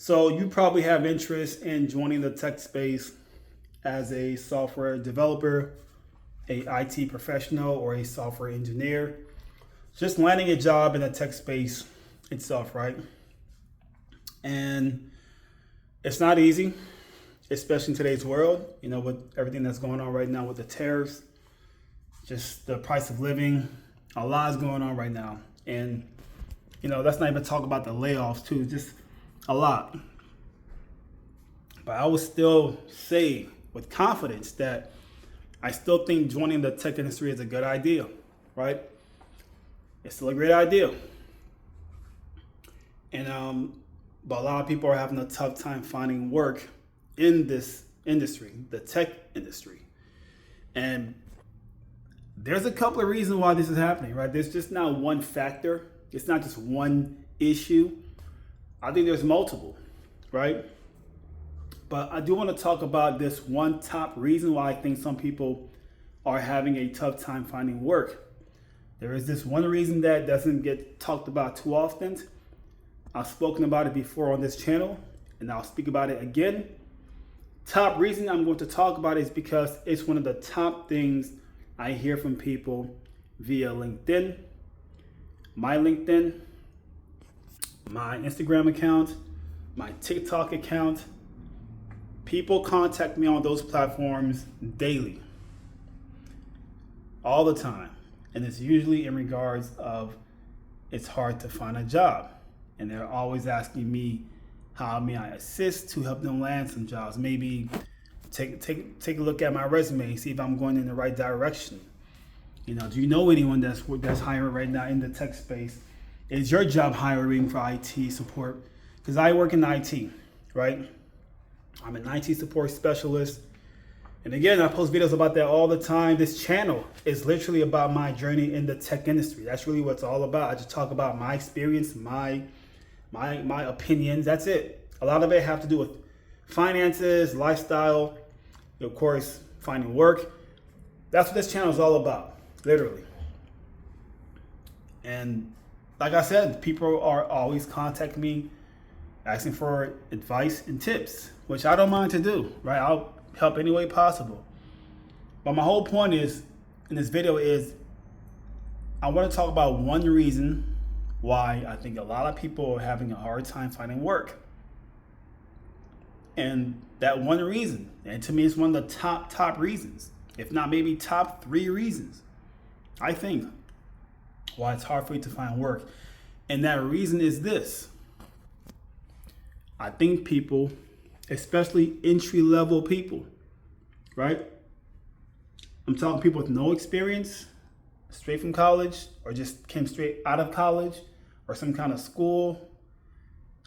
So you probably have interest in joining the tech space as a software developer, a IT professional, or a software engineer. Just landing a job in the tech space itself, right? And it's not easy, especially in today's world, with everything that's going on right now with the tariffs, just the price of living, a lot is going on right now. And, let's not even talk about the layoffs too, just a lot. But I would still say with confidence that I still think joining the tech industry is a good idea, right? It's still a great idea. And but a lot of people are having a tough time finding work in this industry, the tech industry. And there's a couple of reasons why this is happening, right? There's just not one factor. It's not just one issue. I think there's multiple, right? But I do want to talk about this one top reason why I think some people are having a tough time finding work. There is this one reason that doesn't get talked about too often. I've spoken about it before on this channel, and I'll speak about it again. Top reason I'm going to talk about it is because it's one of the top things I hear from people via LinkedIn, my Instagram account, my TikTok account. People contact me on those platforms daily, all the time. And it's usually in regards of it's hard to find a job. And they're always asking me how may I assist to help them land some jobs. Maybe take a look at my resume, see if I'm going in the right direction. Do you know anyone that's hiring right now in the tech space? Is your job hiring for IT support? Because I work in IT, right? I'm an IT support specialist. And again, I post videos about that all the time. This channel is literally about my journey in the tech industry. That's really what it's all about. I just talk about my experience, my opinions. That's it. A lot of it have to do with finances, lifestyle, of course, finding work. That's what this channel is all about, literally. And like I said, people are always contacting me, asking for advice and tips, which I don't mind to do, right? I'll help any way possible. But my whole point is, in this video is, I want to talk about one reason why I think a lot of people are having a hard time finding work. And that one reason, and to me it's one of the top reasons, if not maybe top 3 reasons, I think, why it's hard for you to find work. And that reason is this. I think people, especially entry-level people, right? I'm talking people with no experience, straight from college, or just came straight out of college, or some kind of school.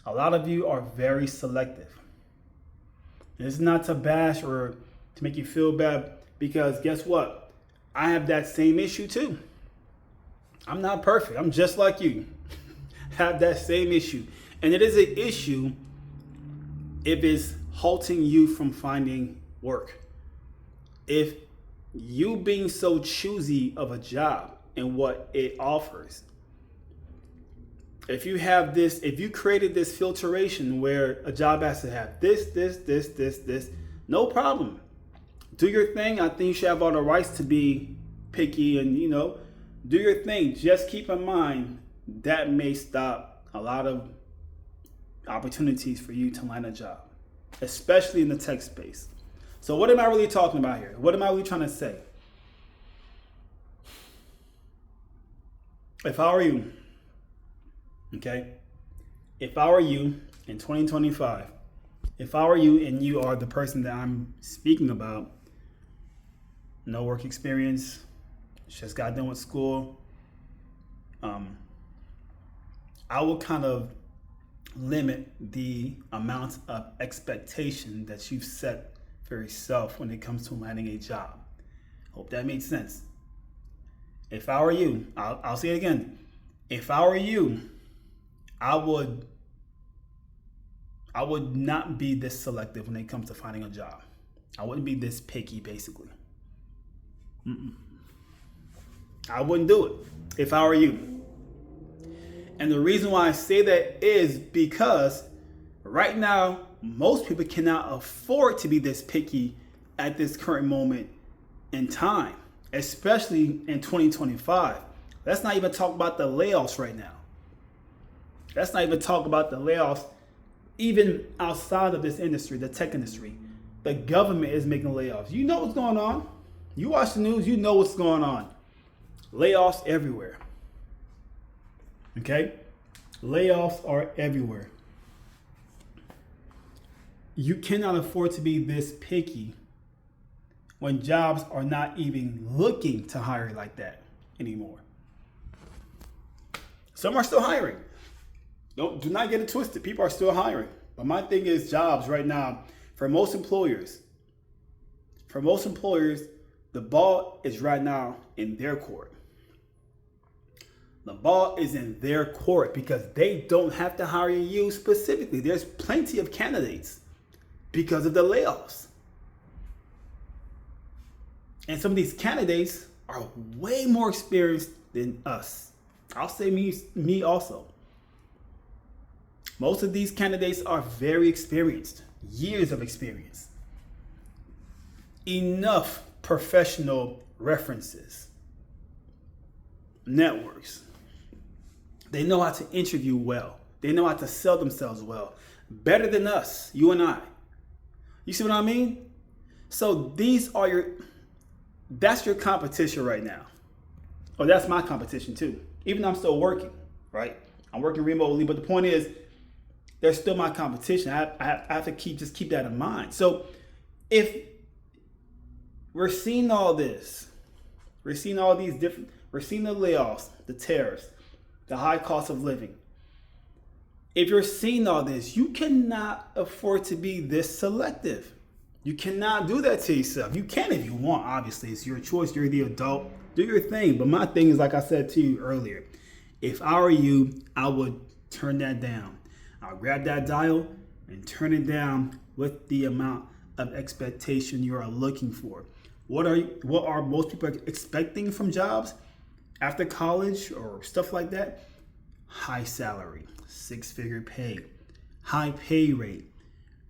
A lot of you are very selective. And it's not to bash or to make you feel bad, because guess what? I have that same issue too. I'm not perfect. I'm just like you. Have that same issue. And it is an issue if it's halting you from finding work. If you being so choosy of a job and what it offers, if you created this filtration where a job has to have this, no problem. Do your thing. I think you should have all the rights to be picky and, do your thing. Just keep in mind that may stop a lot of opportunities for you to land a job, especially in the tech space. So what am I really talking about here? What am I really trying to say? If I were you, okay? If I were you in 2025, if I were you and you are the person that I'm speaking about, no work experience, just got done with school, I will kind of limit the amount of expectation that you've set for yourself when it comes to landing a job. Hope that makes sense. If I were you, I'll say it again. If I were you, I would not be this selective when it comes to finding a job. I wouldn't be this picky, basically. I wouldn't do it if I were you. And the reason why I say that is because Right now, most people cannot afford to be this picky at this current moment in time, especially in 2025. Let's not even talk about the layoffs right now. Let's not even talk about the layoffs even outside of this industry, the tech industry. The government is making layoffs. You know what's going on. You watch the news, you know what's going on. Layoffs everywhere. Okay? Layoffs are everywhere. You cannot afford to be this picky when jobs are not even looking to hire like that anymore. Some are still hiring. Do not get it twisted. People are still hiring. But my thing is jobs right now, for most employers, the ball is right now in their court. The ball is in their court because they don't have to hire you specifically. There's plenty of candidates because of the layoffs. And some of these candidates are way more experienced than us. I'll say me also. Most of these candidates are very experienced, years of experience. Enough professional references, networks. They know how to interview well. They know how to sell themselves well. Better than us, you and I. You see what I mean? So that's your competition right now. Oh, that's my competition too. Even though I'm still working, right? I'm working remotely, but the point is, they're still my competition. I have to keep that in mind. So if we're seeing all this, we're seeing the layoffs, the tariffs, the high cost of living. If you're seeing all this, you cannot afford to be this selective. You cannot do that to yourself. You can if you want, obviously. It's your choice. You're the adult. Do your thing. But my thing is, like I said to you earlier, if I were you, I would turn that down. I'll grab that dial and turn it down with the amount of expectation you are looking for. What are most people expecting from jobs after college or stuff like that? High salary, 6-figure pay, high pay rate,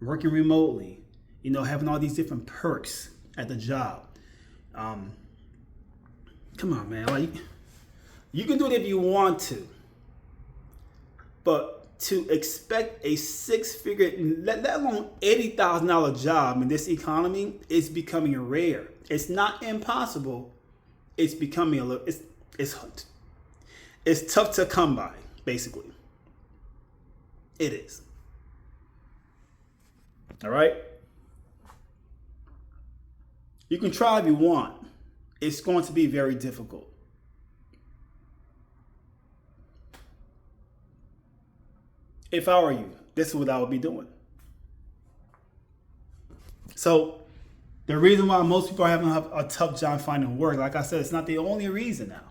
working remotely, having all these different perks at the job. Come on, man. Like, you can do it if you want to, but to expect a 6-figure, let alone $80,000 job in this economy is becoming rare. It's not impossible. It's becoming a little. It's tough to come by, basically. It is. All right. You can try if you want. It's going to be very difficult. If I were you, this is what I would be doing. So the reason why most people are having a tough job finding work, like I said, it's not the only reason now.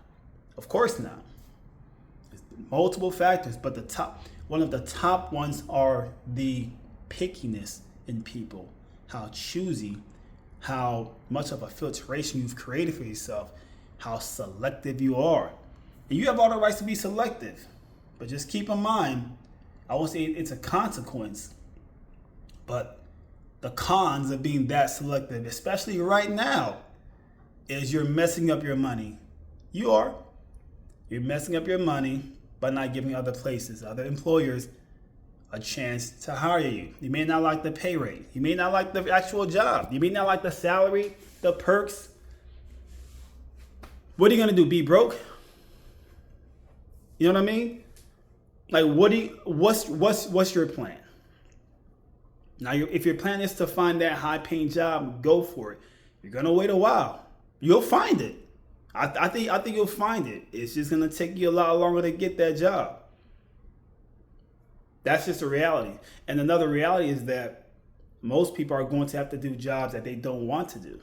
Of course not. It's multiple factors, but one of the top ones are the pickiness in people, how choosy, how much of a filtration you've created for yourself, how selective you are. And you have all the rights to be selective, but just keep in mind, I won't say it's a consequence, but the cons of being that selective, especially right now, is you're messing up your money. You're messing up your money by not giving other employers, a chance to hire you. You may not like the pay rate. You may not like the actual job. You may not like the salary, the perks. What are you gonna do? Be broke? You know what I mean? Like, what's your plan? Now, if your plan is to find that high-paying job, go for it. You're gonna wait a while. You'll find it. I think you'll find it. It's just gonna take you a lot longer to get that job. That's just a reality. And another reality is that most people are going to have to do jobs that they don't want to do.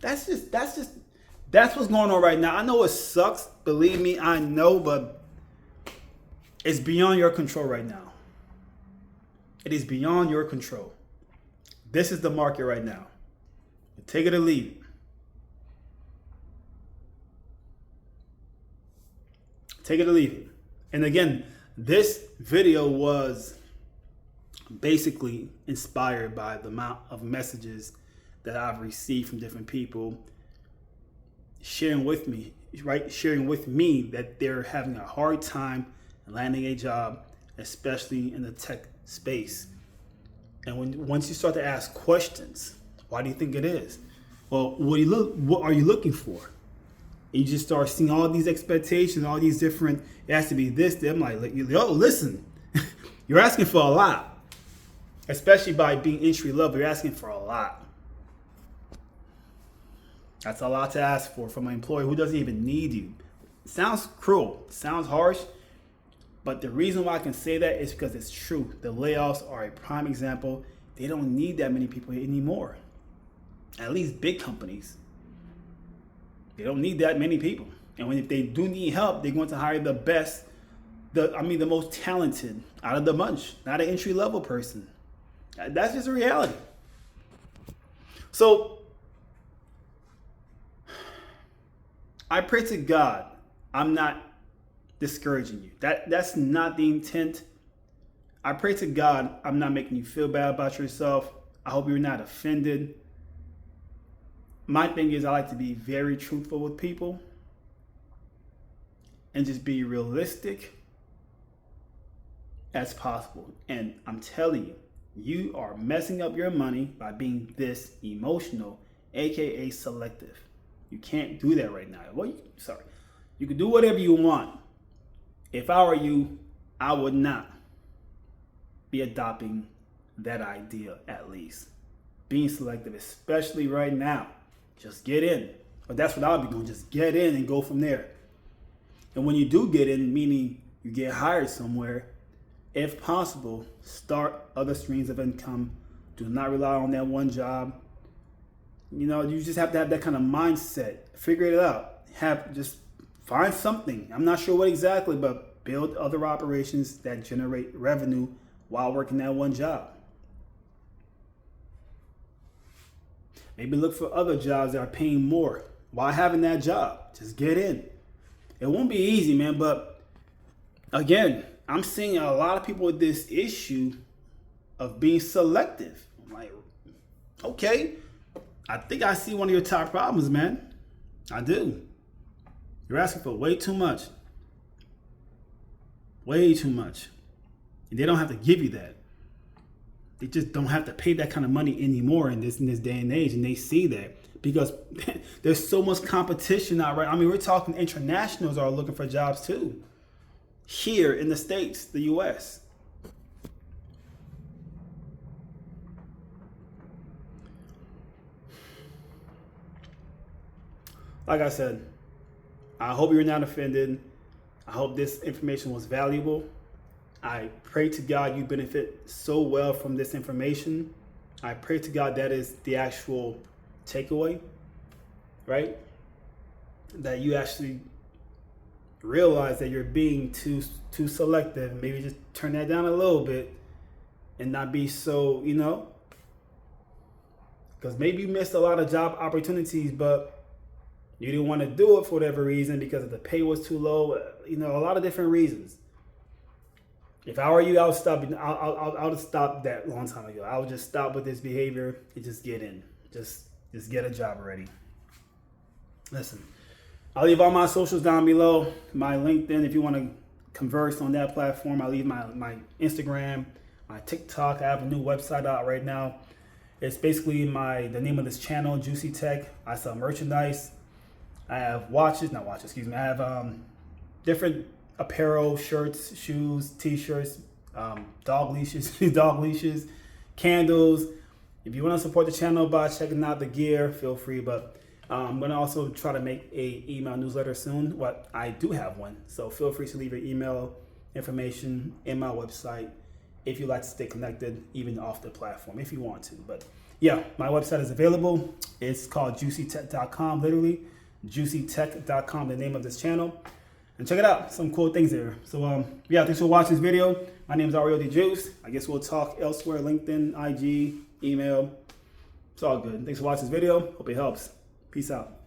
That's what's going on right now. I know it sucks. Believe me, I know, but it's beyond your control right now. It is beyond your control. This is the market right now. Take it or leave it. Take it or leave it. And again, this video was basically inspired by the amount of messages that I've received from different people sharing with me, right? Sharing with me that they're having a hard time landing a job, especially in the tech space. And once you start to ask questions, why do you think it is? Well, what are you looking for? And you just start seeing all these expectations, all these different, it has to be this, that. I'm like, yo, listen, you're asking for a lot. Especially by being entry level, you're asking for a lot. That's a lot to ask for from an employer who doesn't even need you. It sounds cruel, it sounds harsh, but the reason why I can say that is because it's true. The layoffs are a prime example. They don't need that many people anymore. At least big companies. They don't need that many people. And if they do need help, they're going to hire the best, the most talented out of the bunch, not an entry level person. That's just a reality. So I pray to God I'm not discouraging you. That's not the intent. I pray to God I'm not making you feel bad about yourself. I hope you're not offended. My thing is I like to be very truthful with people and just be realistic as possible. And I'm telling you, you are messing up your money by being this emotional, aka selective. You can't do that right now. Well, you can do whatever you want. If I were you, I would not be adopting that idea, at least. Being selective, especially right now. Just get in. But that's what I'll be doing. Just get in and go from there. And when you do get in, meaning you get hired somewhere, if possible, start other streams of income. Do not rely on that one job. You just have to have that kind of mindset. Figure it out. Just find something. I'm not sure what exactly, but build other operations that generate revenue while working that one job. Maybe look for other jobs that are paying more while having that job. Just get in. It won't be easy, man, but again, I'm seeing a lot of people with this issue of being selective. I'm like, okay, I think I see one of your top problems, man. I do. You're asking for way too much. Way too much. And they don't have to give you that. They just don't have to pay that kind of money anymore in this day and age. And they see that because there's so much competition now, right? I mean, we're talking internationals are looking for jobs too. Here in the States, the US. Like I said, I hope you're not offended. I hope this information was valuable. I pray to God you benefit so well from this information. I pray to God that is the actual takeaway, right? That you actually realize that you're being too selective. Maybe just turn that down a little bit and not be so, because maybe you missed a lot of job opportunities, but you didn't want to do it for whatever reason because the pay was too low. A lot of different reasons. If I were you, I would stop. I would have stopped that long time ago. I would just stop with this behavior and just get in. Just get a job already. Listen, I'll leave all my socials down below. My LinkedIn, if you want to converse on that platform. I'll leave my Instagram, my TikTok. I have a new website out right now. It's basically the name of this channel, Juicy Tech. I sell merchandise. I have watches, I have different apparel, shirts, shoes, t-shirts, dog leashes, candles. If you want to support the channel by checking out the gear, feel free. But I'm going to also try to make a email newsletter soon. I do have one. So feel free to leave your email information in my website if you'd like to stay connected, even off the platform, if you want to. But yeah, my website is available. It's called juicytech.com, literally. juicytech.com, the name of this channel. And check it out, some cool things there. So yeah, thanks for watching this video. My name is Ariel D. Juice. I guess we'll talk elsewhere, LinkedIn, IG, email. It's all good. Thanks for watching this video. Hope it helps. Peace out.